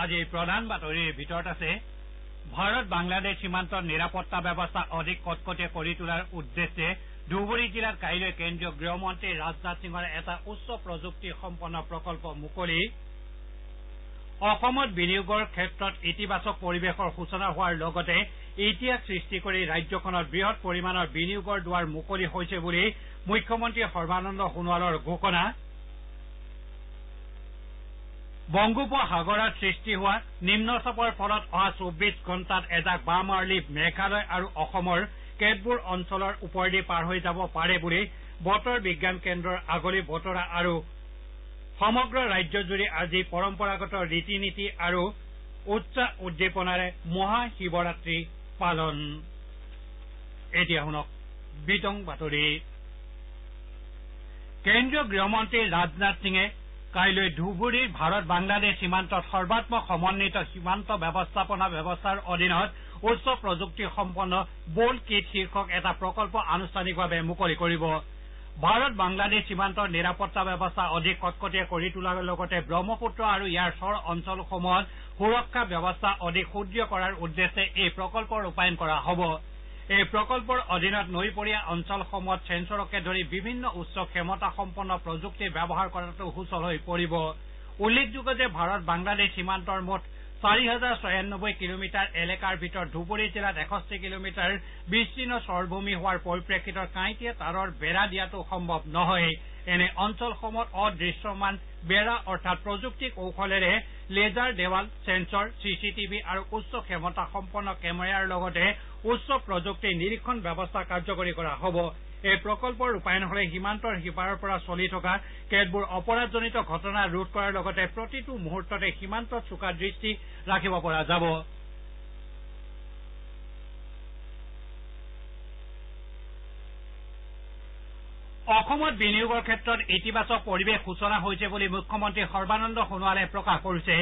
আজি প্ৰধান বাতৰিৰ ভিতৰত আছে ভাৰত বাংলাদেশ সীমান্তৰ নিৰাপত্তা ব্যৱস্থা অধিক কটকটীয়া কৰি তোলাৰ উদ্দেশ্যে ধুবুৰী জিলাত কাইলৈ কেন্দ্ৰীয় গৃহমন্ত্ৰী ৰাজনাথ সিঙৰ এটা উচ্চ প্ৰযুক্তি সম্পন্ন প্ৰকল্প মুকলি অসমত বিনিয়োগৰ ক্ষেত্ৰত ইতিবাচক পৰিৱেশৰ সূচনা হোৱাৰ লগতে ইতিহাস সৃষ্টি কৰি ৰাজ্যখনত বৃহৎ পৰিমাণৰ বিনিয়োগৰ দুৱাৰ মুকলি হৈছে বুলি মুখ্যমন্ত্ৰী সৰ্বানন্দ সোণোৱালৰ ঘোষণা বংগোপসাগৰত সৃষ্টি হোৱা নিম্নচাপৰ ফলত অহা ২৪ ঘণ্টাত এজাক বামাৰ্লি মেঘালয় আৰু অসমৰ কেতবোৰ অঞ্চলৰ ওপৰেদি পাৰ হৈ যাব পাৰে বুলি বতৰ বিজ্ঞান কেন্দ্ৰৰ আগলি বতৰা আৰু সমগ্ৰ ৰাজ্যজুৰি আজি পৰম্পৰাগত ৰীতি নীতি আৰু উৎসাহ উদ্দীপনাৰে মহাশিৱৰাত্ৰি পালন এতিয়া শুনক বিতং বাতৰি কেন্দ্ৰীয় গৃহমন্ত্ৰী ৰাজনাথ সিঙে কাইলৈ ধুবুৰীৰ ভাৰত বাংলাদেশ সীমান্তত সৰ্বাত্মক সমন্বিত সীমান্ত ব্যৱস্থাপনা ব্যৱস্থাৰ অধীনত উচ্চ প্ৰযুক্তি সম্পন্ন বোল্ড কিট শীৰ্ষক এটা প্ৰকল্প আনুষ্ঠানিকভাৱে মুকলি কৰিব ভাৰত বাংলাদেশ সীমান্তৰ নিৰাপত্তা ব্যৱস্থা অধিক কটকটীয়া কৰি তোলাৰ লগতে ব্ৰহ্মপুত্ৰ আৰু ইয়াৰ চৰ অঞ্চলসমূহত সুৰক্ষা ব্যৱস্থা অধিক সুদৃঢ় কৰাৰ উদ্দেশ্যে এই প্ৰকল্প ৰূপায়ণ কৰা হ'ব এই প্ৰকল্পৰ অধীনত নৈপৰীয়া অঞ্চলসমূহত চেঞ্চৰকে ধৰি বিভিন্ন উচ্চ ক্ষমতাসম্পন্ন প্ৰযুক্তি ব্যৱহাৰ কৰাটো সুচল হৈ পৰিব উল্লেখযোগ্য যে ভাৰত বাংলাদেশ সীমান্তৰ মুঠ ৪,০৯৬ কিলোমিটাৰ এলেকাৰ ভিতৰত ধুবুৰী জিলাত ৬১ কিলোমিটাৰ বিস্তীৰ্ণ চৰভূমি হোৱাৰ পৰিপ্ৰেক্ষিতত কাঁইটীয়া তাঁৰৰ বেৰা দিয়াটো সম্ভৱ নহয় এনে অঞ্চলসমূহত অদৃশ্যমান বেৰা অৰ্থাৎ প্ৰযুক্তি কৌশলেৰে লেজাৰ দেৱাল চেঞ্চৰ চিচিটিভি আৰু উচ্চ ক্ষমতাসম্পন্ন কেমেৰাৰ লগতে উচ্চ প্ৰযুক্তিৰ নিৰীক্ষণ ব্যৱস্থা কাৰ্যকৰী কৰা হ'ব এই প্ৰকল্পৰ ৰূপায়ণ হলে সীমান্তৰ সিপাৰৰ পৰা চলি থকা কেতবোৰ অপৰাধজনিত ঘটনা ৰোধ কৰাৰ লগতে প্ৰতিটো মুহূৰ্ততে সীমান্তত চোকা দৃষ্টি ৰাখিব পৰা যাব অসমত বিনিয়োগৰ ক্ষেত্ৰত ইতিবাচক পৰিৱেশ সূচনা হৈছে বুলি মুখ্যমন্ত্ৰী সৰ্বানন্দ সোণোৱালে প্ৰকাশ কৰিছে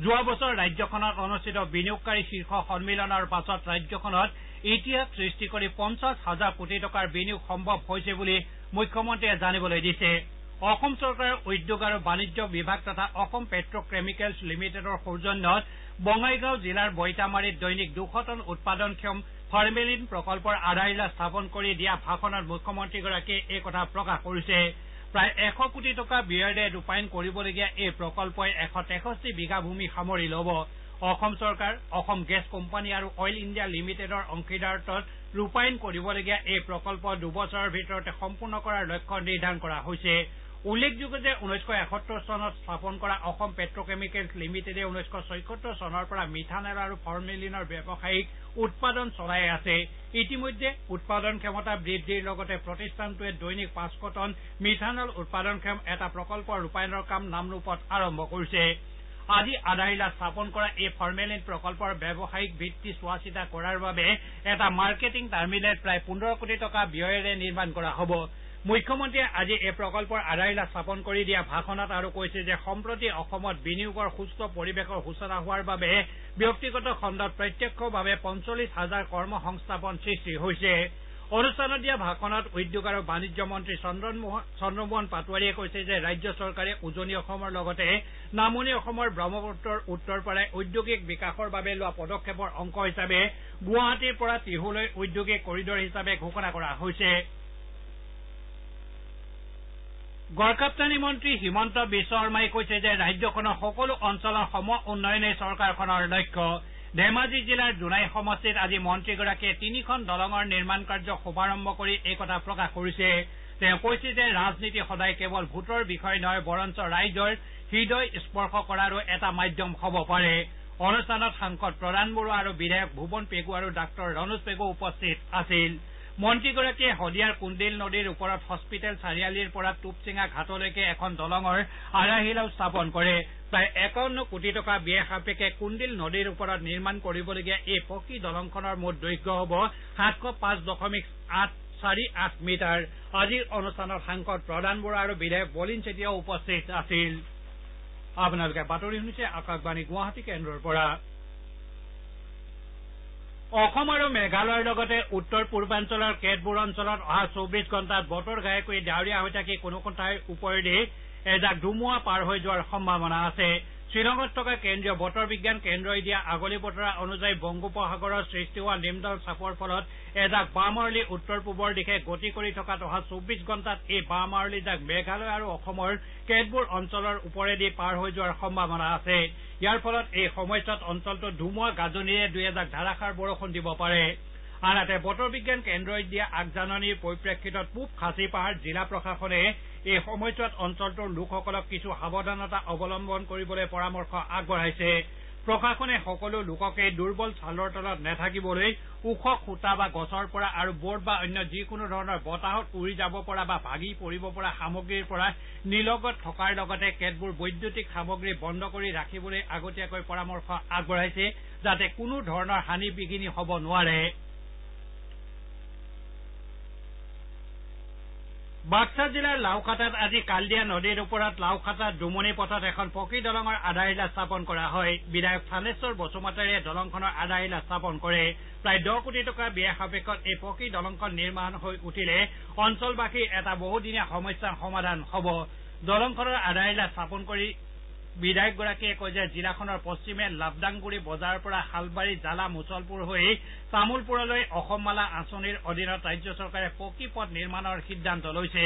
যোৱা বছৰ ৰাজ্যখনত অনুষ্ঠিত বিনিয়োগকাৰী শীৰ্ষ সন্মিলনৰ পাছত ৰাজ্যখনত ইতিহাস সৃষ্টি কৰি ৫০,০০০ কোটি টকাৰ বিনিয়োগ সম্ভৱ হৈছে বুলি মুখ্যমন্ত্ৰীয়ে জানিবলৈ দিছে অসম চৰকাৰৰ উদ্যোগ আৰু বাণিজ্য বিভাগ তথা অসম পেট্ৰকেমিকেলছ লিমিটেডৰ সৌজন্যত বঙাইগাঁও জিলাৰ বৈতামাৰীত দৈনিক ২০০ টন উৎপাদনক্ষম ফাৰ্মেলিন প্ৰকল্পৰ আধাৰশিলা স্থাপন কৰি দিয়া ভাষণত মুখ্যমন্ত্ৰীগৰাকীয়ে এই কথা প্ৰকাশ কৰিছে প্ৰায় ১০০ কোটি টকা ব্যয়েৰে ৰূপায়ণ কৰিবলগীয়া এই প্ৰকল্পই ১৬৩ বিঘা ভূমি সামৰি ল'ব অসম চৰকাৰ অসম গেছ কোম্পানী আৰু অইল ইণ্ডিয়া লিমিটেডৰ অংশীদাৰত্বত ৰূপায়ণ কৰিবলগীয়া এই প্ৰকল্প দুবছৰৰ ভিতৰতে সম্পূৰ্ণ কৰাৰ লক্ষ্য নিৰ্ধাৰণ কৰা হৈছে উল্লেখযোগ্য যে ১৯৭১ চনত স্থাপন কৰা অসম পেট্ৰকেমিকেলছ লিমিটেডে ১৯৭৪ চনৰ পৰা মিথানল আৰু ফৰ্মেলিনৰ ব্যৱসায়িক উৎপাদন চলাই আছে ইতিমধ্যে উৎপাদন ক্ষমতা বৃদ্ধিৰ লগতে প্ৰতিষ্ঠানটোৱে দৈনিক ৫০০ টন মিথানল উৎপাদনক্ষম এটা প্ৰকল্প ৰূপায়ণৰ কাম নামৰূপত আৰম্ভ কৰিছে আজি আধাৰশিলা স্থাপন কৰা এই ফৰ্মেলিন প্ৰকল্পৰ ব্যৱসায়িক ভিত্তি চোৱা চিতা কৰাৰ বাবে এটা মাৰ্কেটিং টাৰ্মিনেল প্ৰায় ১৫ কোটি টকা ব্যয়েৰে নিৰ্মাণ কৰা হ'ব মুখ্যমন্ত্ৰীয়ে আজি এই প্ৰকল্পৰ আধাৰশিলা স্থাপন কৰি দিয়া ভাষণত আৰু কৈছে যে সম্প্ৰতি অসমত বিনিয়োগৰ সুস্থ পৰিৱেশৰ সূচনা হোৱাৰ বাবে ব্যক্তিগত খণ্ডত প্ৰত্যক্ষভাৱে ৪৫,০০০ কৰ্মসংস্থাপন সৃষ্টি হৈছে অনুষ্ঠানত দিয়া ভাষণত উদ্যোগ আৰু বাণিজ্য মন্ত্ৰী চন্দ্ৰমোহন পাটোৱাৰীয়ে কৈছে যে ৰাজ্য চৰকাৰে উজনি অসমৰ লগতে নামনি অসমৰ ব্ৰহ্মপুত্ৰৰ উত্তৰ পাৰাই ঔদ্যোগিক বিকাশৰ বাবে লোৱা পদক্ষেপৰ অংশ হিচাপে গুৱাহাটীৰ পৰা টিহুলৈ ঔদ্যোগিক কৰিডৰ হিচাপে ঘোষণা কৰা হৈছে গড়কাপ্তানী মন্ত্ৰী হিমন্ত বিশ্ব শৰ্মাই কৈছে যে ৰাজ্যখনৰ সকলো অঞ্চলৰ সম উন্নয়নেই চৰকাৰখনৰ লক্ষ্য ধেমাজি জিলাৰ জোনাই সমষ্টিত আজি মন্ত্ৰীগৰাকীয়ে ৩খন দলঙৰ নিৰ্মাণ কাৰ্য শুভাৰম্ভ কৰি এই কথা প্ৰকাশ কৰিছে তেওঁ কৈছে যে ৰাজনীতি সদায় কেৱল ভোটৰ বিষয় নহয় বৰঞ্চ ৰাইজৰ হৃদয় স্পৰ্শ কৰাৰো এটা মাধ্যম হ'ব পাৰে অনুষ্ঠানত সাংসদ প্ৰধান বৰুৱা আৰু বিধায়ক ভুৱন পেগু আৰু ডাঃ ৰণোজ পেগু উপস্থিত আছিল মন্ত্ৰীগৰাকীয়ে শদিয়াৰ কুণ্ডিল নদীৰ ওপৰত হস্পিটেল চাৰিআলিৰ পৰা টুপচিঙা ঘাটলৈকে এখন দলঙৰ আধাৰশিলাও স্থাপন কৰে প্ৰায় ৫১ কোটি টকা ব্যয় সাপেক্ষে কুণ্ডিল নদীৰ ওপৰত নিৰ্মাণ কৰিবলগীয়া এই পকী দলংখনৰ মুঠ দৈৰ্ঘ্য হ'ব ৭০৫.৮৪৮ মিটাৰ আজিৰ অনুষ্ঠানত সাংসদ প্ৰধান বৰুৱা আৰু বিধায়ক বলিন চেতিয়াও উপস্থিত আছিল আপোনালোকে বাতৰি শুনিছে আকাশবাণী গুৱাহাটী কেন্দ্ৰৰ পৰা অসম আৰু মেঘালয়ৰ লগতে উত্তৰ পূৰ্বাঞ্চলৰ কেতবোৰ অঞ্চলত অহা ২৪ ঘণ্টাত বতৰ ঘাইকৈ ডাৱৰীয়া হৈ থাকি কোনো ঠাইৰ ওপৰেদি এজাক ধুমুহা পাৰ হৈ যোৱাৰ সম্ভাৱনা আছে শ্বিলঙত থকা কেন্দ্ৰীয় বতৰ বিজ্ঞান কেন্দ্ৰই দিয়া আগলি বতৰা অনুযায়ী বংগোপসাগৰত সৃষ্টি হোৱা নিম্নচাপৰ চাপৰ ফলত এজাক বাওঁমাৰুলি উত্তৰ পূবৰ দিশে গতি কৰি থকাত অহা 24 ঘণ্টাত এই বাওঁমাৰুলি জাক মেঘালয় আৰু অসমৰ কেতবোৰ অঞ্চলৰ ওপৰেদি পাৰ হৈ যোৱাৰ সম্ভাৱনা আছে ইয়াৰ ফলত এই সময়ছোৱাত অঞ্চলটোত ধুমুহা গাজনিৰে দুই এজাক ধাৰাসাৰ বৰষুণ দিব পাৰে আনহাতে বতৰ বিজ্ঞান কেন্দ্ৰই দিয়া আগজাননীৰ পৰিপ্ৰেক্ষিতত পূব খাচী পাহাৰ জিলা প্ৰশাসনে এই সময়ছোৱাত অঞ্চলটোৰ লোকসকলক কিছু সাৱধানতা অৱলম্বন কৰিবলৈ পৰামৰ্শ আগবঢ়াইছে প্ৰশাসনে সকলো লোককে দুৰ্বল ছালৰ তলত নাথাকিবলৈ ওখ খুঁটা বা গছৰ পৰা আৰু বৰ্ড বা অন্য যিকোনো ধৰণৰ বতাহত উৰি যাব পৰা বা ভাগি পৰিব পৰা সামগ্ৰীৰ পৰা নিলগত থকাৰ লগতে কেতবোৰ বৈদ্যুতিক সামগ্ৰী বন্ধ কৰি ৰাখিবলৈ আগতীয়াকৈ পৰামৰ্শ আগবঢ়াইছে যাতে কোনো ধৰণৰ হানি বিঘিনি হ'ব নোৱাৰে বাক্সা জিলাৰ লাউখাটাত আজি কালদিয়া নদীৰ ওপৰত লাউখাটা ডুমনি পথত এখন পকী দলঙৰ আধাৰশিলা স্থাপন কৰা হয় বিধায়ক থানেশ্বৰ বসুমতাৰীয়ে দলংখনৰ আধাৰশিলা স্থাপন কৰে প্ৰায় 10 কোটি টকা ব্যয় সাপেক্ষত এই পকী দলংখন নিৰ্মাণ হৈ উঠিলে অঞ্চলবাসীৰ এটা বহুদিনীয়া সমস্যাৰ সমাধান হ'ব দলংখনৰ আধাৰশিলা স্থাপন কৰি বিধায়কগৰাকীয়ে কয় যে জিলাখনৰ পশ্চিমে লাবদাংগুৰি বজাৰৰ পৰা শালবাৰী জালা মুছলপুৰ হৈ তামুলপুৰলৈ অসম মালা আঁচনিৰ অধীনত ৰাজ্য চৰকাৰে পকী পথ নিৰ্মাণৰ সিদ্ধান্ত লৈছে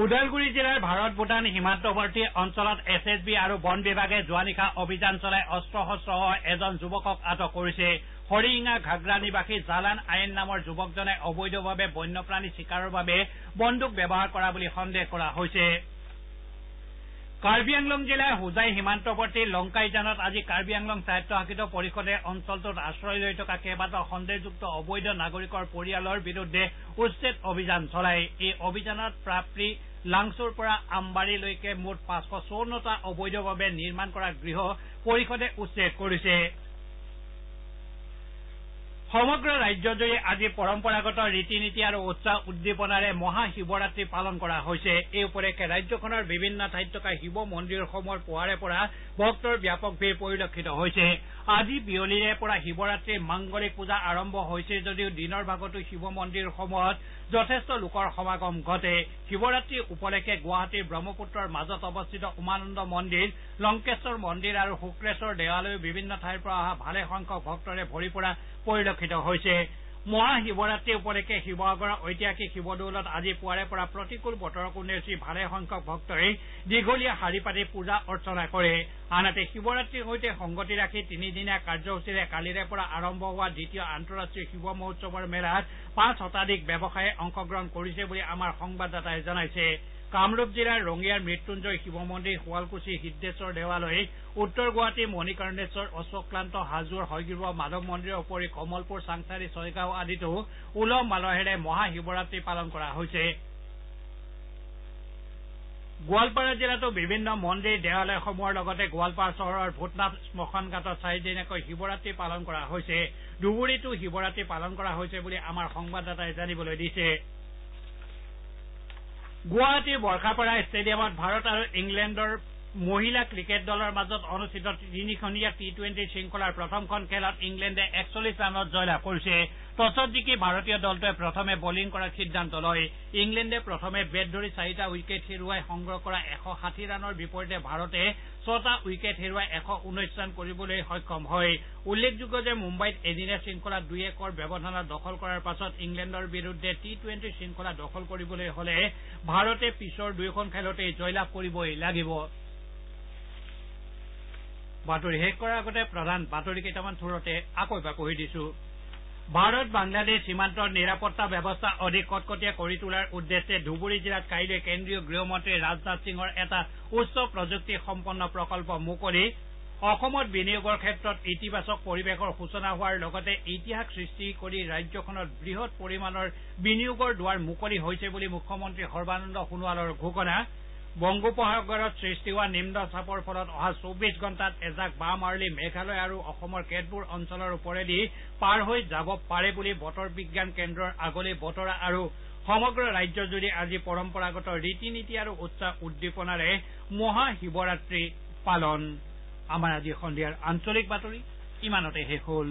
ওদালগুৰি জিলাৰ ভাৰত ভূটান সীমান্তৱৰ্তী অঞ্চলত এছএছবি আৰু বন বিভাগে যোৱা নিশা অভিযান চলাই অস্ত্ৰ শস্ত্ৰসহ এজন যুৱকক আটক কৰিছে হৰিঙা ঘাগ্ৰা নিবাসী জালান আইন নামৰ যুৱকজনে অবৈধভাৱে বন্যপ্ৰাণী চিকাৰৰ বাবে বন্দুক ব্যৱহাৰ কৰা বুলি সন্দেহ কৰা হৈছে কাৰ্বি আংলং জিলাৰ হোজাই সীমান্তৱৰ্তী লংকাইজানত আজি কাৰ্বি আংলং স্বায়ত্তশাসিত পৰিষদে অঞ্চলটোত আশ্ৰয় লৈ থকা কেইবাটাও সন্দেহযুক্ত অবৈধ নাগৰিকৰ পৰিয়ালৰ বিৰুদ্ধে উচ্ছেদ অভিযান চলায় এই অভিযানত প্ৰাপ্তি লাংচুৰ পৰা আমবাৰীলৈকে মুঠ 554টা অবৈধভাৱে নিৰ্মাণ কৰা গৃহ পৰিষদে উচ্ছেদ কৰিছে সমগ্ৰ ৰাজ্যজুৰি আজি পৰম্পৰাগত ৰীতি নীতি আৰু উৎসাহ উদ্দীপনাৰে মহাশিৱৰাত্ৰি পালন কৰা হৈছে এই উপলক্ষে ৰাজ্যখনৰ বিভিন্ন ঠাইত থকা শিৱ মন্দিৰসমূহৰ পুৱাৰে পৰা ভক্তৰ ব্যাপক ভিৰ পৰিলক্ষিত হৈছে আজি বিয়লিৰে পৰা শিৱৰাত্ৰিৰ মাংগলিক পূজা আৰম্ভ হৈছে যদিও দিনৰ ভাগতো শিৱ মন্দিৰসমূহত যথেষ্ট লোকৰ সমাগম ঘটে শিৱৰাত্ৰি উপলক্ষে গুৱাহাটীৰ ব্ৰহ্মপুত্ৰৰ মাজত অৱস্থিত উমানন্দ মন্দিৰ লংকেশ্বৰ মন্দিৰ আৰু শুক্ৰেশ্বৰ দেৱালয়ো বিভিন্ন ঠাইৰ পৰা অহা ভালে সংখ্যক ভক্তৰে ভৰি পৰা পৰিলক্ষিত হৈছে মহাশিৱৰাত্ৰি উপলক্ষে শিৱসাগৰৰ ঐতিহাসিক শিৱদৌলত আজি পুৱাৰে পৰা প্ৰতিকূল বতৰকো নেওচি ভালে সংখ্যক ভক্তই দীঘলীয়া শাৰী পাতি পূজা অৰ্চনা কৰে আনহাতে শিৱৰাত্ৰিৰ সৈতে সংগতি ৰাখি তিনিদিনীয়া কাৰ্যসূচীৰে কালিৰে পৰা আৰম্ভ হোৱা দ্বিতীয় আন্তঃৰাষ্ট্ৰীয় শিৱ মহোৎসৱৰ মেলাত 5 শতাধিক ব্যৱসায়ীয়ে অংশগ্ৰহণ কৰিছে বুলি আমাৰ সংবাদদাতাই জনাইছে কামৰূপ জিলাৰ ৰঙিয়াৰ মৃত্যুঞ্জয় শিৱ মন্দিৰ শুৱালকুছি সিদ্ধেশ্বৰ দেৱালয় উত্তৰ গুৱাহাটী মণিকৰ্ণেশ্বৰ অশোকক্লান্ত হাজোৰ হয়গ্ৰীব মাধৱ মন্দিৰৰ উপৰি কমলপুৰ চাংচাৰী ছয়গাঁও আদিতো উলহ মালহেৰে মহাশিৱৰাত্ৰি পালন কৰা হৈছে গোৱালপাৰা জিলাতো বিভিন্ন মন্দিৰ দেৱালয়সমূহৰ লগতে গোৱালপাৰা চহৰৰ ভূতনাথ শ্মশান ঘাটত 4 দিনীয়াকৈ শিৱৰাত্ৰি পালন কৰা হৈছে ধুবুৰীতো শিৱৰাত্ৰি পালন কৰা হৈছে বুলি আমাৰ সংবাদদাতাই জানিবলৈ দিছে গুৱাহাটীৰ বৰ্ষাপাৰা ষ্টেডিয়ামত ভাৰত আৰু ইংলেণ্ডৰ মহিলা ক্ৰিকেট দলৰ মাজত অনুষ্ঠিত 3খনীয়া টি20 শৃংখলাৰ প্ৰথমখন খেলত ইংলেণ্ডে 41 ৰানত জয়লাভ কৰিছে টছত জিকি ভাৰতীয় দলটোৱে প্ৰথমে বলিং কৰাৰ সিদ্ধান্ত লয় ইংলেণ্ডে প্ৰথমে বেট ধৰি 4টা উইকেট হেৰুৱাই সংগ্ৰহ কৰা 160 ৰানৰ বিপৰীতে ভাৰতে 6টা উইকেট হেৰুৱাই 119 ৰান কৰিবলৈ সক্ষম হয় উল্লেখযোগ্য যে মুম্বাইত এদিনীয়া শৃংখলা 2-1ৰ ব্যৱধানত দখল কৰাৰ পাছত ইংলেণ্ডৰ বিৰুদ্ধে টি20 শৃংখলা দখল কৰিবলৈ হলে ভাৰতে পিছৰ দুয়োখন খেলতে জয়লাভ কৰিবই লাগিব বাতৰি শেষ কৰাৰ আগতে প্ৰধান বাতৰি কেইটামান থোৰতে আকৌ এবাৰ পঢ়ি দিছো ভাৰত বাংলাদেশ সীমান্তৰ নিৰাপত্তা ব্যৱস্থা অধিক কটকটীয়া কৰি তোলাৰ উদ্দেশ্যে ধুবুৰী জিলাত কাইলৈ কেন্দ্ৰীয় গৃহমন্ত্ৰী ৰাজনাথ সিঙৰ এটা উচ্চ প্ৰযুক্তি সম্পন্ন প্ৰকল্প মুকলি অসমত বিনিয়োগৰ ক্ষেত্ৰত ইতিবাচক পৰিৱেশৰ সূচনা হোৱাৰ লগতে ইতিহাস সৃষ্টি কৰি ৰাজ্যখনত বৃহৎ পৰিমাণৰ বিনিয়োগৰ দুৱাৰ মুকলি হৈছে বুলি মুখ্যমন্ত্ৰী সৰ্বানন্দ সোণোৱালৰ ঘোষণা বংগোপসাগৰত সৃষ্টি হোৱা নিম্নচাপৰ ফলত অহা 24 ঘণ্টাত এজাক বাওঁমাৰুলি মেঘালয় আৰু অসমৰ কেতবোৰ অঞ্চলৰ ওপৰেদি পাৰ হৈ যাব পাৰে বুলি বতৰ বিজ্ঞান কেন্দ্ৰৰ আগলি বতৰা আৰু সমগ্ৰ ৰাজ্যজুৰি আজি পৰম্পৰাগত ৰীতি নীতি আৰু উৎসাহ উদ্দীপনাৰে মহাশিৱৰাত্ৰি পালন আমাৰ আজি সন্ধিয়াৰ আঞ্চলিক বাতৰি ইমানতে শেষ হ'ল